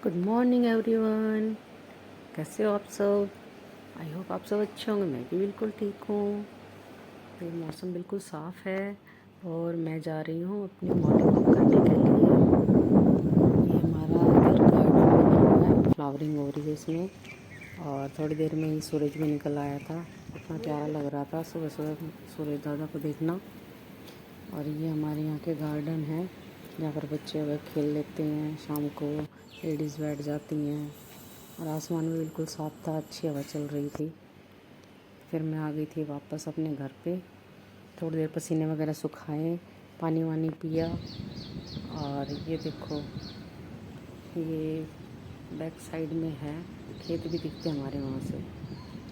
Good morning everyone. कैसे हो आप सब? आई होप आप सब अच्छे होंगे। मैं भी बिल्कुल ठीक हूँ। तो मौसम बिल्कुल साफ़ है और मैं जा रही हूँ अपनी मॉर्निंग वॉक करने के लिए। ये हमारा इधर गार्डन बना हुआ है, फ्लावरिंग हो रही है इसमें। और थोड़ी देर में ही सूरज भी निकल आया था। इतना प्यारा लग रहा था सुबह सुबह सूरज दादा को देखना। और ये हमारे यहाँ के गार्डन है जहाँ पर बच्चे वगैरह खेल लेते हैं। शाम को लेडीज़ बैठ जाती हैं और आसमान भी बिल्कुल साफ था, अच्छी हवा चल रही थी। फिर मैं आ गई थी वापस अपने घर पे। थोड़ी देर पसीने वगैरह सुखाए, पानी वानी पिया। और ये देखो, ये बैक साइड में है, खेत भी दिखते हैं हमारे वहाँ से।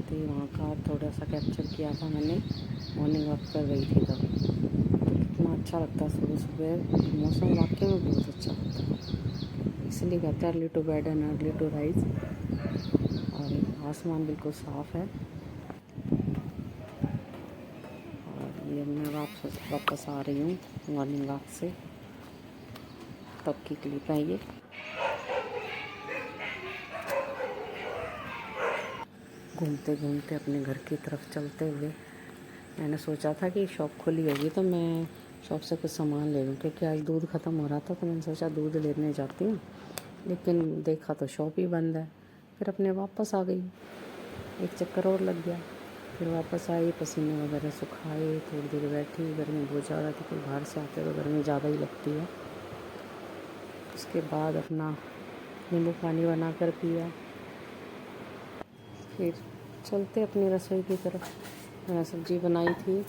तो ये वहाँ का थोड़ा सा कैप्चर किया था मैंने, मॉर्निंग वॉक कर गई थी तब। इतना अच्छा लगता है सुबह सुबह, मौसम वाकई में बहुत अच्छा लगता है। इसलिए कहते हैं early to bed and early to rise. और आसमान बिल्कुल साफ़ है। और ये मैं वापस आ रही हूँ मॉर्निंग वॉक से। तब की क्लिप है ये। घूमते घूमते अपने घर की तरफ चलते हुए मैंने सोचा था कि शॉप खुली होगी तो मैं शॉप से कुछ सामान ले लूँ, क्योंकि आज दूध ख़त्म हो रहा था। तो मैंने सोचा दूध लेने जाती हूँ, लेकिन देखा तो शॉप ही बंद है। फिर अपने वापस आ गई, एक चक्कर और लग गया। फिर वापस आई, पसीने वगैरह सुखाए, थोड़ी देर बैठी। गर्मी बहुत ज़्यादा थी, फिर बाहर से आते तो गर्मी ज़्यादा ही लगती है। उसके बाद अपना नींबू पानी बना कर पिया। फिर चलते अपनी रसोई की तरफ। मैंने सब्ज़ी बनाई थी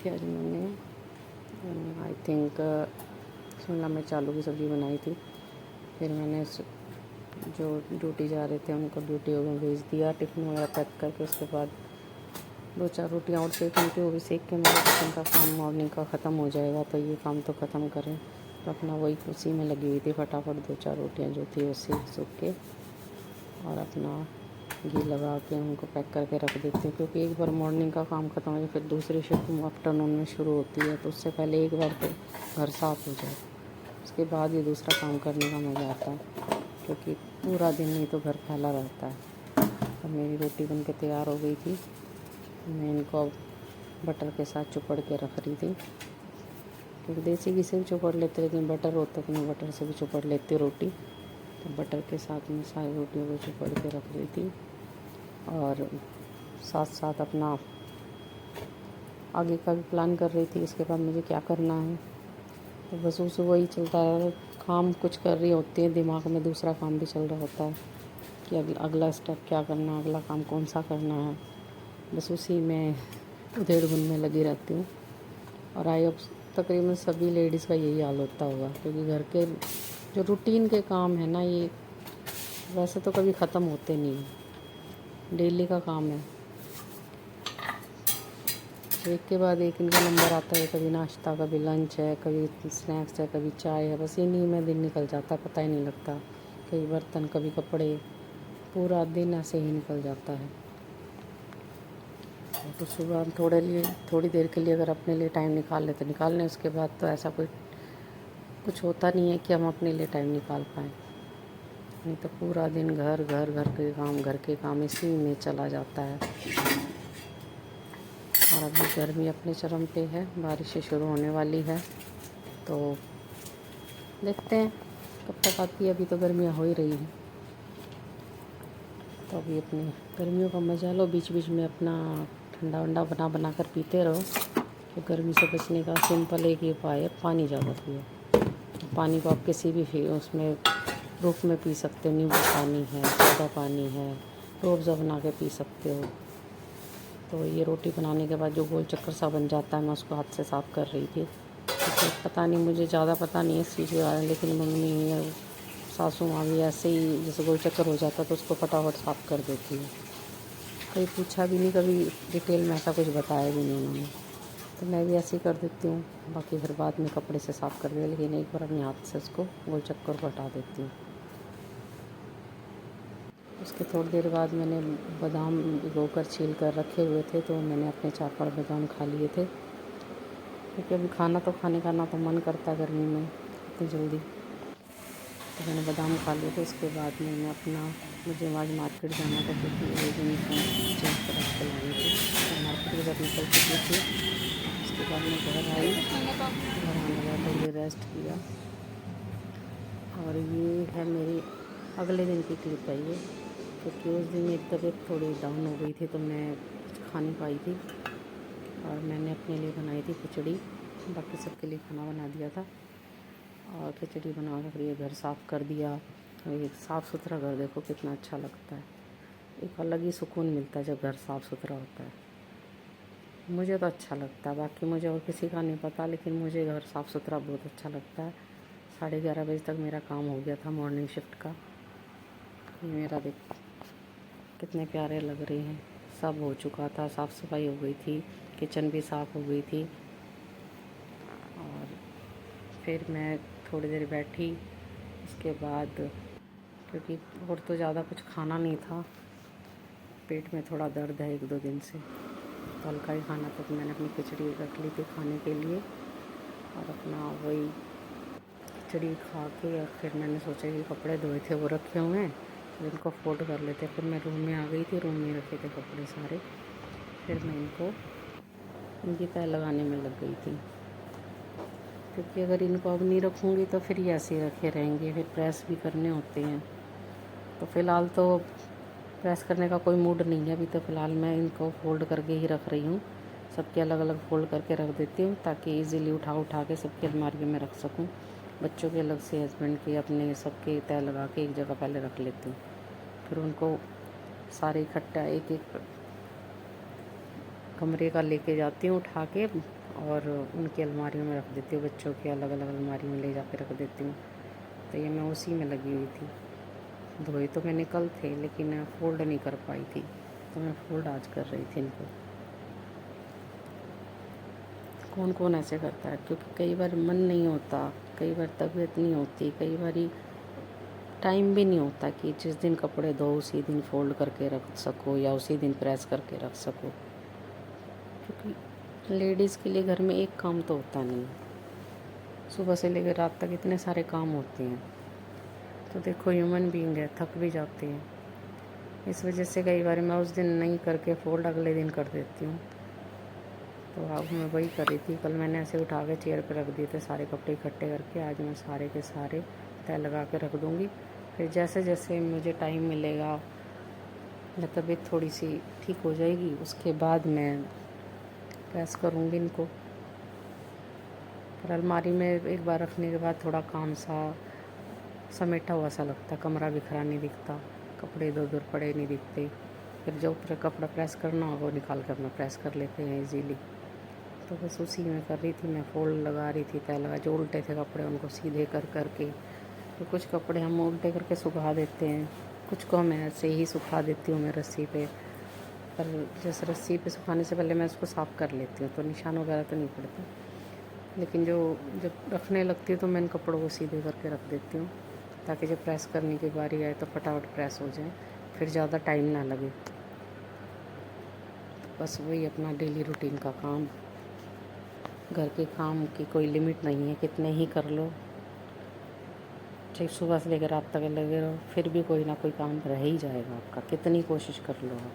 आज मैंने, आई थिंक शिमला मिर्च आलू की सब्ज़ी बनाई थी। फिर मैंने जो ड्यूटी जा रहे थे उनको ड्यूटियों में भेज दिया, टिफ़िन वगैरह पैक करके। उसके बाद 2-4 रोटियाँ और सेकनी थी, वो भी सेक के मेरा किचन का काम मॉर्निंग का ख़त्म हो जाएगा। तो ये काम तो ख़त्म करें, तो अपना वही उसी में लगी हुई थी। फटाफट 2-4 रोटियाँ जो थी वो सेक के और अपना घी लगा के उनको पैक करके रख देती हूँ। क्योंकि एक बार मॉर्निंग का काम ख़त्म हो जाए, फिर दूसरी शिफ्ट आफ्टरनून में शुरू होती है, तो उससे पहले एक बार तो घर साफ़ हो जाए, उसके बाद ही दूसरा काम करने का मज़ा आता है। क्योंकि पूरा दिन नहीं तो घर फैला रहता है। अब मेरी रोटी बन के तैयार हो गई थी। मैं इनको बटर के साथ चुपड़ के रख रही थी, क्योंकि देसी घी से भी चुपड़ लेते, लेकिन बटर होता तो मैं बटर से भी चुपड़ लेती रोटी। तो बटर के साथ मैं सारी रोटियों को चुपड़ के रख रही थी और साथ साथ अपना आगे का भी प्लान कर रही थी, इसके बाद मुझे क्या करना है। तो बस उस वही चलता है, काम कुछ कर रही होती है, दिमाग में दूसरा काम भी चल रहा होता है कि अगला स्टेप क्या करना है, अगला काम कौन सा करना है। बस उसी में उधेड़-बुन में लगी रहती हूँ। और आई होप तकरीबन सभी लेडीज़ का यही हाल होता होगा, क्योंकि घर के जो रूटीन के काम है ना, ये वैसे तो कभी ख़त्म होते नहीं हैं, डेली का काम है। एक के बाद एक इनका नंबर आता है, कभी नाश्ता, कभी लंच है, कभी स्नैक्स है, कभी चाय है। बस इन्हीं में दिन निकल जाता है, पता ही नहीं लगता। कभी बर्तन, कभी कपड़े, पूरा दिन ऐसे ही निकल जाता है। तो सुबह हम थोड़ी देर के लिए अगर अपने लिए टाइम निकाल लें तो निकाल लें। उसके बाद तो ऐसा कुछ होता नहीं है कि हम अपने लिए टाइम निकाल पाएँ। नहीं तो पूरा दिन घर के काम इसी में चला जाता है। और अभी गर्मी अपने चरम पे है, बारिशें शुरू होने वाली है, तो देखते हैं कब तक आती है। अभी तो गर्मियाँ हो ही रही हैं, तो अभी अपनी गर्मियों का मज़ा लो। बीच बीच में अपना ठंडा वंडा बना कर पीते रहो। तो गर्मी से बचने का सिंपल एक ही उपाय है, पानी ज़्यादा पियो। पानी को आप किसी भी उसमें रूप में पी सकते हो। नींबू पानी है, सोडा पानी है, रूह अफ़ज़ा बना के पी सकते हो। तो ये रोटी बनाने के बाद जो गोल चक्कर सा बन जाता है, मैं उसको हाथ से साफ़ कर रही थी। तो पता नहीं, मुझे ज़्यादा पता नहीं है इस चीज़ के बारे में, लेकिन मम्मी या सासू माँ भी ऐसे ही, जैसे गोल चक्कर हो जाता तो उसको फटाफट साफ़ कर देती है। कभी पूछा भी नहीं, कभी डिटेल में ऐसा कुछ बताया भी नहीं उन्होंने, तो मैं भी ऐसे ही कर देती हूँ। बाकी फिर बाद में कपड़े से साफ़ कर दिया, लेकिन एक बार अपने हाथ से उसको गोल चक्कर को हटा देती हूँ। उसके थोड़ी देर बाद मैंने बादाम भिगोकर छील कर रखे हुए थे, तो मैंने अपने 4-5 बादाम खा लिए थे। क्योंकि अभी खाना तो खाने का ना तो मन करता गर्मी में, इतनी जल्दी। तो मैंने बादाम खा लिए थे। उसके बाद में मैं अपना, मुझे आज मार्केट जाना था क्योंकि एक यूनिफॉर्म चेंज करा के लानी थी। तो मार्केट की तरफ निकल चुकी थी। उसके बाद मैं घर आई, घर आने के बाद थोड़ी देर रेस्ट किया। और ये है मेरी अगले दिन की क्लिप है ये, क्योंकि उस दिन मेरी तबीयत थोड़ी डाउन हो गई थी तो मैं कुछ खा नहीं पाई थी। और मैंने अपने लिए बनाई थी खिचड़ी, बाकी सबके लिए खाना बना दिया था। और खिचड़ी बना कर ये घर साफ़ कर दिया। ये साफ़ सुथरा घर देखो कितना अच्छा लगता है। एक अलग ही सुकून मिलता है जब घर साफ़ सुथरा होता है। मुझे तो अच्छा लगता है, बाकी मुझे और किसी का नहीं पता, लेकिन मुझे घर साफ़ सुथरा बहुत अच्छा लगता है। 11:30 बजे तक मेरा काम हो गया था मॉर्निंग शिफ्ट का। ये मेरा देख कितने प्यारे लग रहे हैं। सब हो चुका था, साफ़ सफाई हो गई थी, किचन भी साफ़ हो गई थी। और फिर मैं थोड़ी देर बैठी। उसके बाद क्योंकि और तो ज़्यादा कुछ खाना नहीं था, पेट में थोड़ा दर्द है 1-2 दिन से, तो हल्का ही खाना था। तो मैंने अपनी खिचड़ी रख ली थी खाने के लिए और अपना वही खिचड़ी खा के। और फिर मैंने सोचा कि कपड़े धोए थे वो रखे हुए हैं, तो इनको फोल्ड कर लेते। फिर मैं रूम में आ गई थी, रूम में रखे थे कपड़े सारे। फिर मैं इनकी तह लगाने में लग गई थी, क्योंकि अगर इनको अब नहीं रखूँगी तो फिर ये ऐसे ही रखे रहेंगे, फिर प्रेस भी करने होते हैं। तो फ़िलहाल तो प्रेस करने का कोई मूड नहीं है अभी, तो फ़िलहाल मैं इनको फ़ोल्ड करके ही रख रही हूँ। सबके अलग अलग फ़ोल्ड करके रख देती हूँ ताकि इजीली उठा के सबके अलमारी में रख सकूँ। बच्चों के अलग से, हस्बैंड के, अपने, सबके तय लगा के एक जगह पहले रख लेती हूँ। फिर उनको सारे इकट्ठा एक एक कमरे का लेके जाती हूँ उठा के, और उनकी अलमारियों में रख देती हूँ। बच्चों की अलग अलग अलमारी में ले जा के रख देती हूँ। तो ये मैं उसी में लगी हुई थी। धोए तो मैंने कल थे, लेकिन फ़ोल्ड नहीं कर पाई थी, तो मैं फ़ोल्ड आज कर रही थी इनको। कौन कौन ऐसे करता है, क्योंकि कई बार मन नहीं होता, कई बार तबीयत नहीं होती, कई बार टाइम भी नहीं होता कि जिस दिन कपड़े धो उसी दिन फ़ोल्ड करके रख सको या उसी दिन प्रेस करके रख सको। क्योंकि लेडीज़ के लिए घर में एक काम तो होता नहीं है, सुबह से लेकर रात तक इतने सारे काम होते हैं। तो देखो ह्यूमन बीइंग है, थक भी जाते हैं। इस वजह से कई बार मैं उस दिन नहीं करके फ़ोल्ड अगले दिन कर देती हूँ। तो अब मैं वही कर रही थी। कल मैंने ऐसे उठा के चेयर पर रख दिए थे सारे कपड़े इकट्ठे करके। आज मैं सारे के सारे तय लगा के रख दूँगी। फिर जैसे जैसे मुझे टाइम मिलेगा या तबीयत थोड़ी सी ठीक हो जाएगी, उसके बाद मैं प्रेस करूँगी इनको। पर अलमारी में एक बार रखने के बाद थोड़ा काम सा समेटा हुआ सा लगता, कमरा बिखरा नहीं दिखता, कपड़े इधर उधर पड़े नहीं दिखते। फिर जो कपड़ा प्रेस करना हो वो निकाल कर अपना प्रेस कर लेते हैं इजीली। तो बस उसी में कर रही थी मैं, फ़ोल्ड लगा रही थी, तय लगा। जो उल्टे थे कपड़े उनको सीधे कर के, तो कुछ कपड़े हम उल्टे करके सुखा देते हैं, कुछ को मैं ऐसे ही सुखा देती हूँ मैं रस्सी पे। पर जैसे रस्सी पे सुखाने से पहले मैं उसको साफ़ कर लेती हूँ, तो निशान वगैरह तो नहीं पड़ते। लेकिन जब रखने लगती हूँ तो मैं इन कपड़ों को सीधे करके रख देती हूँ, ताकि जब प्रेस करने की बारी आए तो फटाफट प्रेस हो जाए, फिर ज़्यादा टाइम ना लगे। बस वही अपना डेली रूटीन का काम। घर के काम की कोई लिमिट नहीं है, कितने ही कर लो, चाहे सुबह से लेकर रात तक लगे रहो, फिर भी कोई ना कोई काम रह ही जाएगा आपका, कितनी कोशिश कर लो आप।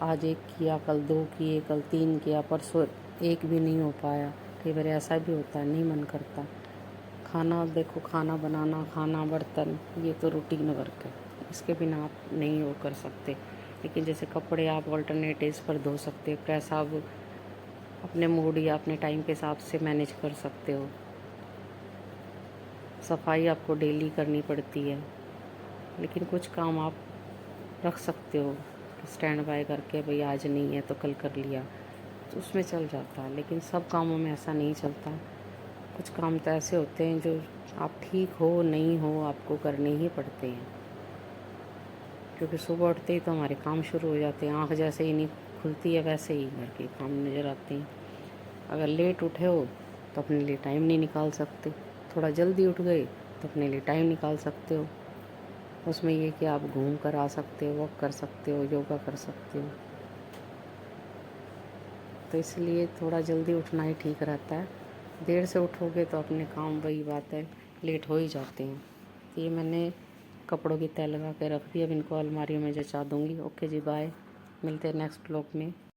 आज एक किया, कल 2 किए, कल 3 किया, परसों एक भी नहीं हो पाया। कई बार ऐसा भी होता है नहीं मन करता। खाना देखो, खाना बनाना, खाना, बर्तन, ये तो रूटीन वर्क है, इसके बिना आप नहीं वो कर सकते। लेकिन जैसे कपड़े आप ऑल्टरनेट डेज पर धो सकते हो, प्रेस आप अपने मूड या अपने टाइम के हिसाब से मैनेज कर सकते हो। सफाई आपको डेली करनी पड़ती है, लेकिन कुछ काम आप रख सकते हो स्टैंड बाय करके, भाई आज नहीं है तो कल कर लिया, तो उसमें चल जाता है। लेकिन सब कामों में ऐसा नहीं चलता। कुछ काम तो ऐसे होते हैं जो आप ठीक हो नहीं हो आपको करने ही पड़ते हैं, क्योंकि सुबह उठते ही तो हमारे काम शुरू हो जाते हैं। आँख जैसे ही नहीं खुलती है वैसे ही घर के काम नज़र आते हैं। अगर लेट उठे हो तो अपने लिए टाइम नहीं निकाल सकते, थोड़ा जल्दी उठ गए तो अपने लिए टाइम निकाल सकते हो। उसमें ये कि आप घूम कर आ सकते हो, वॉक कर सकते हो, योगा कर सकते हो। तो इसलिए थोड़ा जल्दी उठना ही ठीक रहता है। देर से उठोगे तो अपने काम, वही बात है, लेट हो ही जाते हैं। तो ये मैंने कपड़ों की तह लगा के रख दी, अब इनको अलमारी में जचा दूँगी। ओके जी, बाय, मिलते हैं नेक्स्ट व्लॉग में।